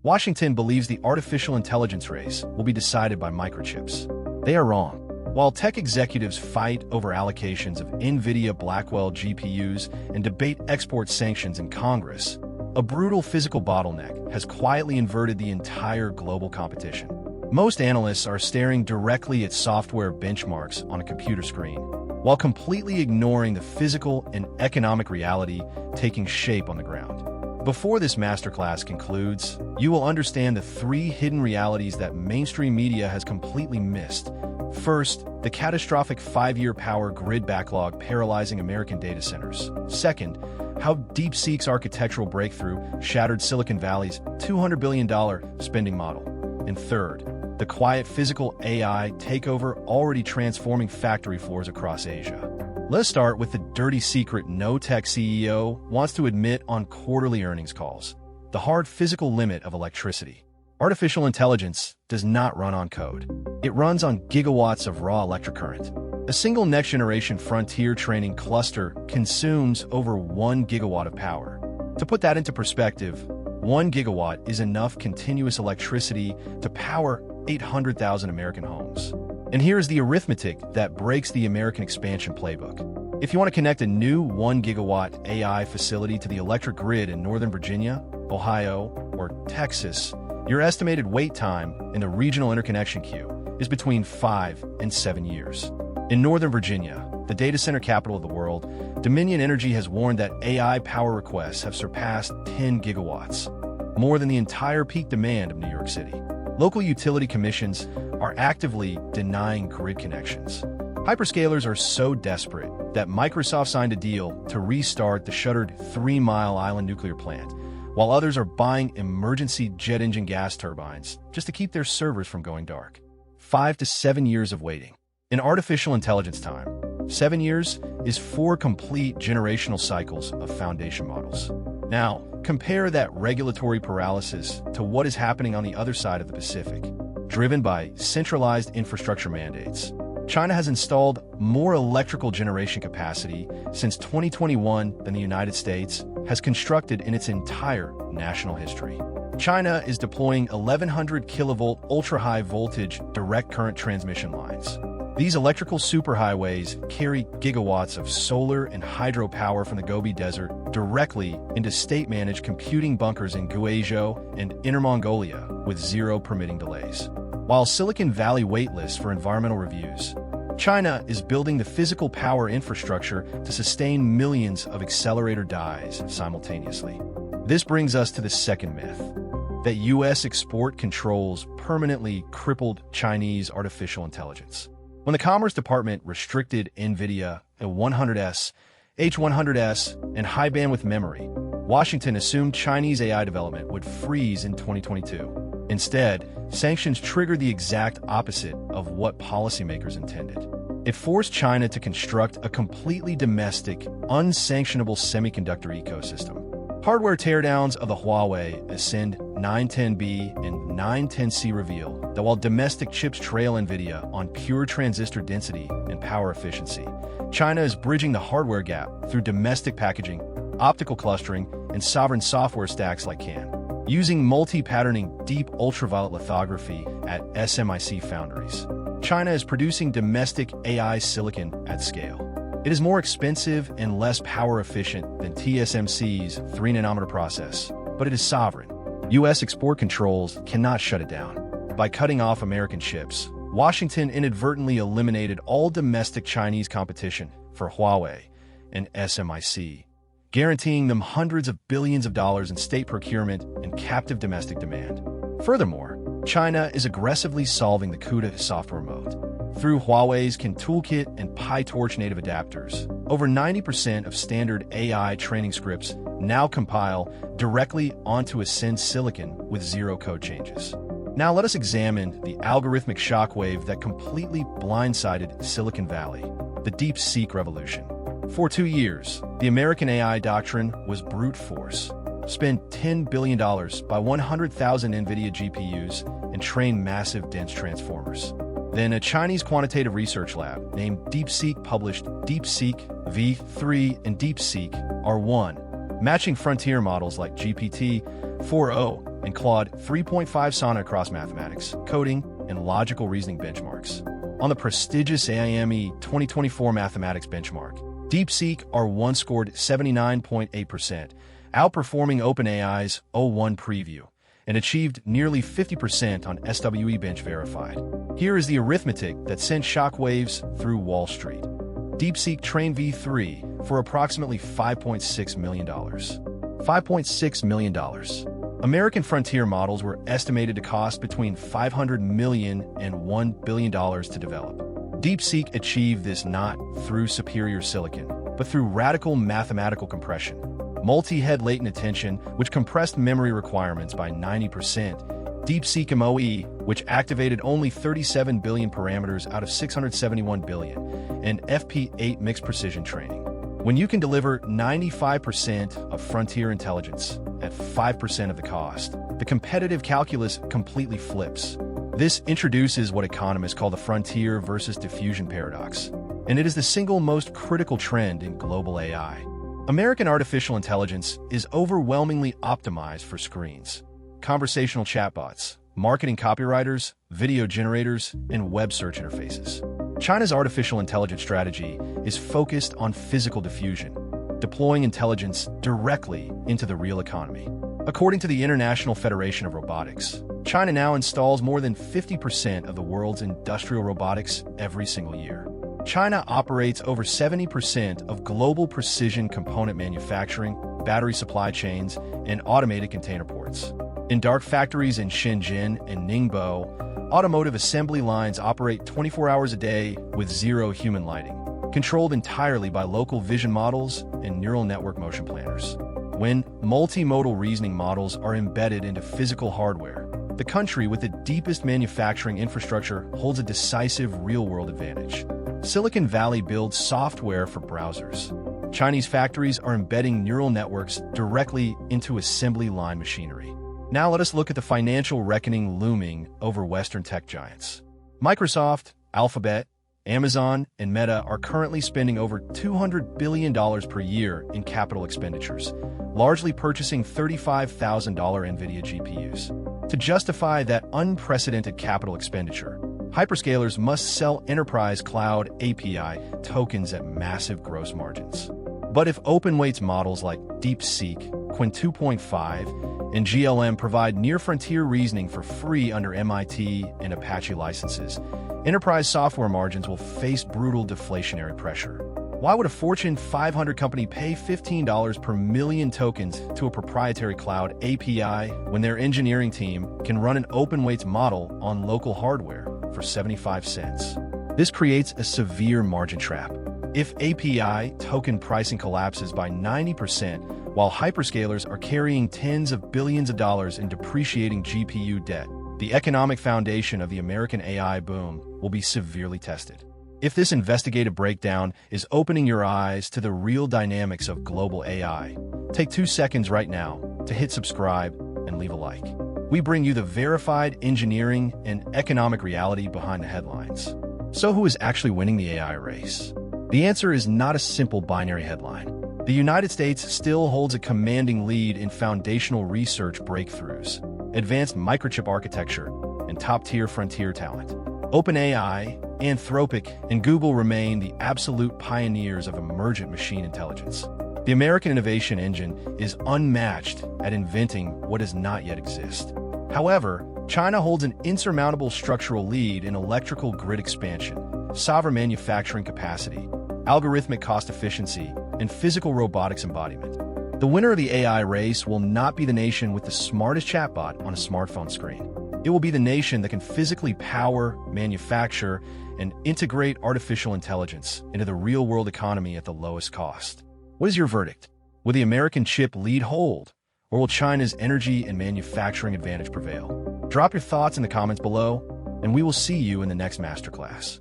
Washington believes the artificial intelligence race will be decided by microchips. They are wrong. While tech executives fight over allocations of Nvidia Blackwell GPUs and debate export sanctions in Congress, a brutal physical bottleneck has quietly inverted the entire global competition. Most analysts are staring directly at software benchmarks on a computer screen, while completely ignoring the physical and economic reality taking shape on the ground. Before this masterclass concludes, you will understand the 3 hidden realities that mainstream media has completely missed. First, the catastrophic 5-year power grid backlog paralyzing American data centers. Second, how DeepSeek's architectural breakthrough shattered Silicon Valley's $200 billion spending model. And third, the quiet physical AI takeover already transforming factory floors across Asia. Let's start with the dirty secret no tech CEO wants to admit on quarterly earnings calls: the hard physical limit of electricity. Artificial intelligence does not run on code. It runs on gigawatts of raw electric current. A single next-generation frontier training cluster consumes over 1 gigawatt of power. To put that into perspective, 1 gigawatt is enough continuous electricity to power 800,000 American homes. And here's the arithmetic that breaks the American expansion playbook. If you want to connect a new 1 gigawatt AI facility to the electric grid in Northern Virginia, Ohio, or Texas, your estimated wait time in the regional interconnection queue is between 5 and 7 years. In Northern Virginia, the data center capital of the world, Dominion Energy has warned that AI power requests have surpassed 10 gigawatts, more than the entire peak demand of New York City. Local utility commissions are actively denying grid connections. Hyperscalers are so desperate that Microsoft signed a deal to restart the shuttered 3 Mile Island nuclear plant, while others are buying emergency jet engine gas turbines just to keep their servers from going dark. 5 to 7 years of waiting. In artificial intelligence time, 7 years is 4 complete generational cycles of foundation models. Now, compare that regulatory paralysis to what is happening on the other side of the Pacific. Driven by centralized infrastructure mandates, China has installed more electrical generation capacity since 2021 than the United States has constructed in its entire national history. China is deploying 1,100 kilovolt ultra-high voltage direct current transmission lines. These electrical superhighways carry gigawatts of solar and hydro power from the Gobi Desert directly into state-managed computing bunkers in Guizhou and Inner Mongolia with 0 permitting delays. While Silicon Valley waitlists for environmental reviews, China is building the physical power infrastructure to sustain millions of accelerator dies simultaneously. This brings us to the second myth, that U.S. export controls permanently crippled Chinese artificial intelligence. When the Commerce Department restricted Nvidia A100S, H100S, and high bandwidth memory, Washington assumed Chinese AI development would freeze in 2022. Instead, sanctions triggered the exact opposite of what policymakers intended. It forced China to construct a completely domestic, unsanctionable semiconductor ecosystem. Hardware teardowns of the Huawei Ascend 910B and 910C reveal that while domestic chips trail Nvidia on pure transistor density and power efficiency, China is bridging the hardware gap through domestic packaging, optical clustering, and sovereign software stacks like CAN, using multi-patterning deep ultraviolet lithography at SMIC foundries. China is producing domestic AI silicon at scale. It is more expensive and less power efficient than TSMC's 3-nanometer process, but it is sovereign. U.S. export controls cannot shut it down. By cutting off American chips, Washington inadvertently eliminated all domestic Chinese competition for Huawei and SMIC, guaranteeing them hundreds of billions of dollars in state procurement and captive domestic demand. Furthermore, China is aggressively solving the CUDA software mode. Through Huawei's CAN Toolkit and PyTorch native adapters, over 90% of standard AI training scripts now compile directly onto Ascend silicon with 0 code changes. Now let us examine the algorithmic shockwave that completely blindsided Silicon Valley, the DeepSeek revolution. For 2 years, the American AI doctrine was brute force. Spend $10 billion, buy 100,000 Nvidia GPUs, and train massive dense transformers. Then a Chinese quantitative research lab named DeepSeek published DeepSeek V3 and DeepSeek R1, matching frontier models like GPT-4o and Claude 3.5 Sana across mathematics, coding, and logical reasoning benchmarks. On the prestigious AIME 2024 mathematics benchmark, DeepSeek R1 scored 79.8%, outperforming OpenAI's O1 preview, and achieved nearly 50% on SWE Bench Verified. Here is the arithmetic that sent shockwaves through Wall Street. DeepSeek trained V3 for approximately $5.6 million. $5.6 million. American frontier models were estimated to cost between $500 million and $1 billion to develop. DeepSeek achieved this not through superior silicon, but through radical mathematical compression. Multi-head latent attention, which compressed memory requirements by 90%, DeepSeek MOE, which activated only 37 billion parameters out of 671 billion, and FP8 mixed precision training. When you can deliver 95% of frontier intelligence at 5% of the cost, the competitive calculus completely flips. This introduces what economists call the frontier versus diffusion paradox, and it is the single most critical trend in global AI. American artificial intelligence is overwhelmingly optimized for screens, conversational chatbots, marketing copywriters, video generators, and web search interfaces. China's artificial intelligence strategy is focused on physical diffusion, deploying intelligence directly into the real economy. According to the International Federation of Robotics, China now installs more than 50% of the world's industrial robotics every single year. China operates over 70% of global precision component manufacturing, battery supply chains, and automated container ports. In dark factories in Shenzhen and Ningbo, automotive assembly lines operate 24 hours a day with zero human lighting, controlled entirely by local vision models and neural network motion planners. When multimodal reasoning models are embedded into physical hardware, the country with the deepest manufacturing infrastructure holds a decisive real-world advantage. Silicon Valley builds software for browsers. Chinese factories are embedding neural networks directly into assembly line machinery. Now let us look at the financial reckoning looming over Western tech giants. Microsoft, Alphabet, Amazon, and Meta are currently spending over $200 billion per year in capital expenditures, largely purchasing $35,000 Nvidia GPUs. To justify that unprecedented capital expenditure, hyperscalers must sell enterprise cloud API tokens at massive gross margins. But if open-weights models like DeepSeek, Qwen 2.5, and GLM provide near-frontier reasoning for free under MIT and Apache licenses, enterprise software margins will face brutal deflationary pressure. Why would a Fortune 500 company pay $15 per million tokens to a proprietary cloud API when their engineering team can run an open-weights model on local hardware for 75 cents? This creates a severe margin trap. If API token pricing collapses by 90%, while hyperscalers are carrying tens of billions of dollars in depreciating GPU debt, the economic foundation of the American AI boom will be severely tested. If this investigative breakdown is opening your eyes to the real dynamics of global AI, take 2 seconds right now to hit subscribe and leave a like. We bring you the verified engineering and economic reality behind the headlines. So who is actually winning the AI race? The answer is not a simple binary headline. The United States still holds a commanding lead in foundational research breakthroughs, advanced microchip architecture, and top-tier frontier talent. OpenAI, Anthropic, and Google remain the absolute pioneers of emergent machine intelligence. The American innovation engine is unmatched at inventing what does not yet exist. However, China holds an insurmountable structural lead in electrical grid expansion, sovereign manufacturing capacity, algorithmic cost efficiency, and physical robotics embodiment. The winner of the AI race will not be the nation with the smartest chatbot on a smartphone screen. It will be the nation that can physically power, manufacture, and integrate artificial intelligence into the real-world economy at the lowest cost. What is your verdict? Will the American chip lead hold, or will China's energy and manufacturing advantage prevail? Drop your thoughts in the comments below, and we will see you in the next masterclass.